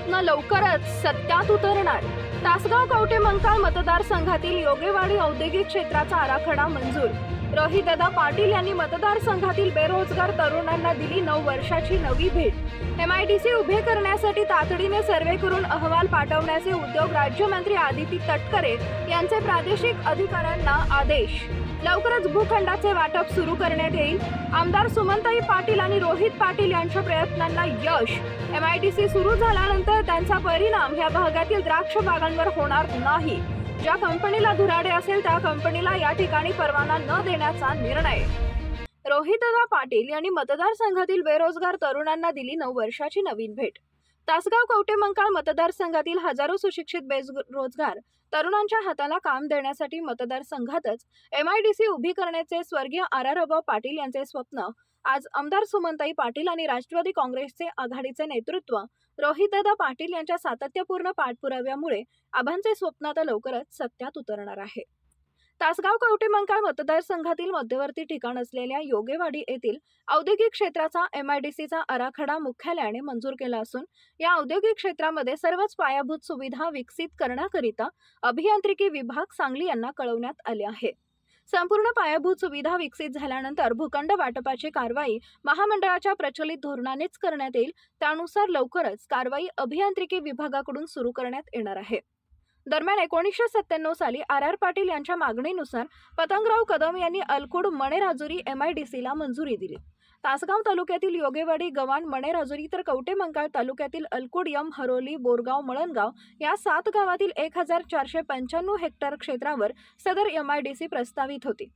स्वप्न लवकरच सत्यात उतरणार. तासगाव कवठे मंकाळ मतदारसंघातील योगेवाडी औद्योगिक क्षेत्राचा आराखडा मंजूर. रोहितदादा पाटील यांनी मतदारसंघातील बेरोजगार तरुणांना दिली 9 वर्षाची नवी भेट. MIDC उभे करण्यासाठी तातडीने सर्वे करून अहवाल पाठवण्याचे उद्योग राज्यमंत्री आदिती तटकरे यांचे प्रादेशिक अधिकाऱ्यांना आदेश. लवकरच भूखंडाचे वाटप सुरू करण्यात येईल. आमदार सुमनताई पाटील आणि रोहित पाटील यांच्या प्रयत्नांना यश. MIDC सुरू झाल्यानंतर त्यांचा परिणाम या भागातील द्राक्ष बागांवर होणार नाही. ज्या कंपनीला धुराडे असेल त्या कंपनीला या ठिकाणी परवाना न देण्याचा निर्णय. रोहितदादा पाटील यांनी मतदारसंघातील बेरोजगार तरुणांना दिली 9 वर्षाची नवीन भेट. तासगाव कवठे मंकाळ मतदारसंघातील हजारो सुशिक्षित बेरोजगार तरुणांच्या हाताला काम देण्यासाठी मतदारसंघातच MIDC उभी करण्याचे स्वर्गीय RR पाटील यांचे स्वप्न आज आमदार सुमनताई पाटील आणि राष्ट्रवादी काँग्रेसचे आघाडीचे नेतृत्व रोहितदादा पाटील यांच्या सातत्यपूर्ण पाठपुराव्यामुळे आबांचे स्वप्न आता लवकरच सत्यात उतरणार आहे. तासगाव कवठे मंकाळ मतदारसंघातील मध्यवर्ती ठिकाण असलेल्या योगेवाडी येथील औद्योगिक क्षेत्राचा MIDCचा आराखडा मुख्यालयाने मंजूर केला असून या औद्योगिक क्षेत्रामध्ये सर्वच पायाभूत सुविधा विकसित करण्याकरिता अभियांत्रिकी विभाग सांगली यांना कळवण्यात आले आहे. संपूर्ण पायाभूत सुविधा विकसित झाल्यानंतर भूखंड वाटपाची कारवाई महामंडळाच्या प्रचलित धोरणानेच करण्यात येईल. त्यानुसार लवकरच कारवाई अभियांत्रिकी विभागाकडून सुरू करण्यात येणार आहे. दरम्यान 1997 साली RR पाटील यांच्या मागणीनुसार पतंगराव कदम यांनी अलकुड मणेराजुरी MIDCला मंजुरी दिली. तासगाव तालुक्यातील योगेवाडी गव्हाण मणेराजुरी तर कवठे मंकाळ तालुक्यातील अलकुड हरोली बोरगाव मळणगाव या 7 गावातील 1495 हेक्टर क्षेत्रावर सदर MIDC प्रस्तावित होती.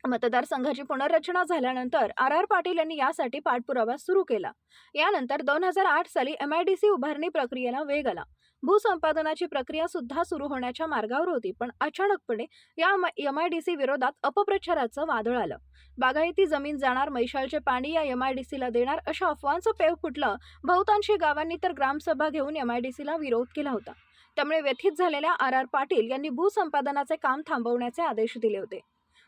मतदारसंघाची पुनर्रचना झाल्यानंतर RR पाटील यांनी यासाठी पाठपुरावा सुरू केला. यानंतर 2008 साली MIDC उभारणी प्रक्रियेला वेग आला. भूसंपादनाची प्रक्रिया सुद्धा सुरू होण्याच्या मार्गावर होती, पण अचानकपणे या MIDC विरोधात अपप्रचाराचं वादळ आलं. बागायती जमीन जाणार, मैशालचे पाणी या MIDCला देणार अशा अफवांचं पेव फुटलं. बहुतांशी गावांनी तर ग्रामसभा घेऊन MIDCला विरोध केला होता. त्यामुळे व्यथित झालेल्या RR पाटील यांनी भूसंपादनाचे काम थांबवण्याचे आदेश दिले होते.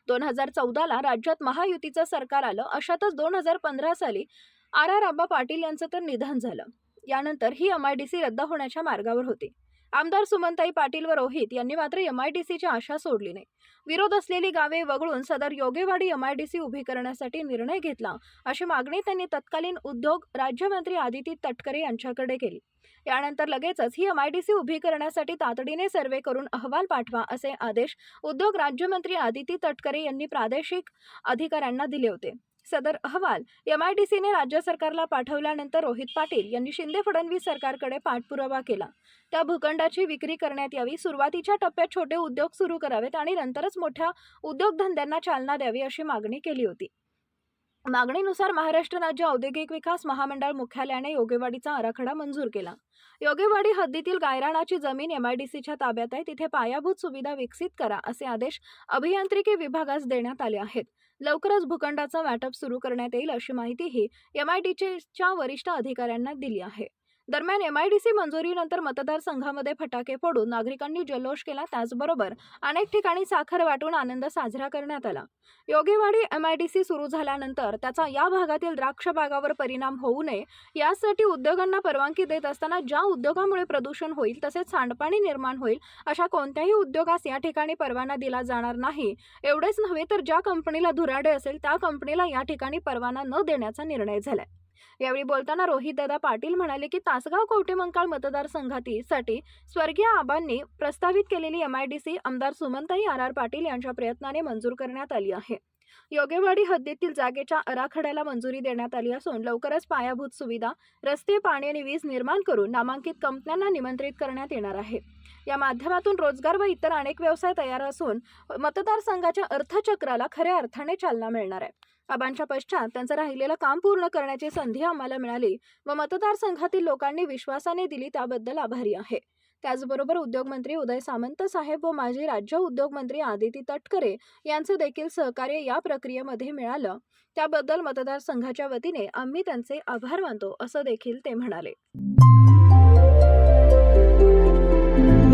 2014ला राज्यात महायुतीचं सरकार आलं. अशातच 2015 साली RR पाटील यांचं तर निधन झालं. यानंतर ही MIDC रद्द होण्याच्या मार्गावर होती. आमदार सुमनताई पाटील व रोहित यांनी मात्र MIDCची आशा सोडली नाही. विरोध असलेली गावे वगळून सदर योगेवाडी MIDC उभी करण्यासाठी निर्णय घेतला अशी मागणी त्यांनी तत्कालीन उद्योग राज्यमंत्री आदिती तटकरे यांच्याकडे केली. यानंतर लगेचच ही MIDC उभी करण्यासाठी तातडीने सर्वे करून अहवाल पाठवा असे आदेश उद्योग राज्यमंत्री आदिती तटकरे यांनी प्रादेशिक अधिकाऱ्यांना दिले होते. सदर अहवाल MIDCने राज्य सरकारला पाठवल्यानंतर रोहित पाटील यांनी शिंदे फडणवीस सरकारकडे पाठपुरावा केला. त्या भूखंडाची विक्री करण्यात यावी, सुरुवातीच्या टप्प्यात छोटे उद्योग सुरू करावेत आणि नंतरच मोठ्या उद्योगधंद्यांना चालना द्यावी अशी मागणी केली होती. मागणीनुसार महाराष्ट्र राज्य औद्योगिक विकास महामंडळ मुख्यालयाने योगेवाडीचा आराखडा मंजूर केला. योगेवाडी हद्दीतील गायरानाची जमीन MIDCच्या ताब्यात आहे, तिथे पायाभूत सुविधा विकसित करा असे आदेश अभियांत्रिकी विभागास देण्यात आले आहेत. लवकरच भूखंडाचं वाटप सुरू करण्यात येईल अशी माहितीही MIDCच्या वरिष्ठ अधिकाऱ्यांना दिली आहे. दरम्यान MIDC मंजुरीनंतर मतदारसंघामध्ये फटाके फोडून नागरिकांनी जल्लोष केला. त्याचबरोबर अनेक ठिकाणी साखर वाटून आनंद साजरा करण्यात आला. योगेवाडी MIDC सुरू झाल्यानंतर त्याचा या भागातील द्राक्ष बागावर परिणाम होऊ नये यासाठी उद्योगांना परवानगी देत असताना ज्या उद्योगामुळे प्रदूषण होईल तसेच सांडपाणी निर्माण होईल अशा कोणत्याही उद्योगास या ठिकाणी परवाना दिला जाणार नाही. एवढेच नव्हे तर ज्या कंपनीला धुराडे असेल त्या कंपनीला या ठिकाणी परवाना न देण्याचा निर्णय झालाय. यावेळी बोलताना रोहितदादा पाटील म्हणाले की तासगाव कवठे मंकाळ मतदारसंघासाठी स्वर्गीय आबांनी प्रस्तावित केलेली MIDC आमदार सुमनताई RR पाटील यांच्या प्रयत्नाने मंजूर करण्यात आली आहे. योगेवाडी हद्दीतील जागेच्या आराखड्याला मंजुरी देण्यात आली असून लवकरच पायाभूत सुविधा, रस्ते, पाणी आणि वीज निर्माण करून नामांकित कंपन्यांना निमंत्रित करण्यात येणार आहे. या माध्यमातून रोजगार व इतर अनेक व्यवसाय तयार असून मतदारसंघाच्या अर्थचक्राला खऱ्या अर्थाने चालना मिळणार आहे. आबांच्या पश्चात त्यांचं राहिलेलं काम पूर्ण करण्याची संधी आम्हाला मिळाली व मतदारसंघातील लोकांनी विश्वासाने दिली त्याबद्दल आभारी आहे. त्याचबरोबर उद्योगमंत्री उदय सामंत साहेब व माजी राज्य उद्योगमंत्री आदिती तटकरे यांचे देखील सहकार्य या प्रक्रियेमध्ये मिळालं. त्याबद्दल मतदारसंघाच्या वतीने आम्ही त्यांचे आभार मानतो असं देखील ते म्हणाले.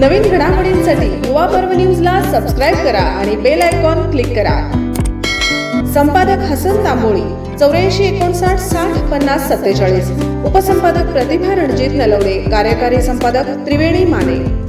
नवीन घडामोडींसाठी युवा पर्व न्यूजला सबस्क्राईब करा आणि बेल आयकॉन क्लिक करा. संपादक हसन तांबोळी. 84 59 60 50 47. उपसंपादक प्रतिभा रणजित नलवडे, कार्यकारी संपादक त्रिवेणी माने.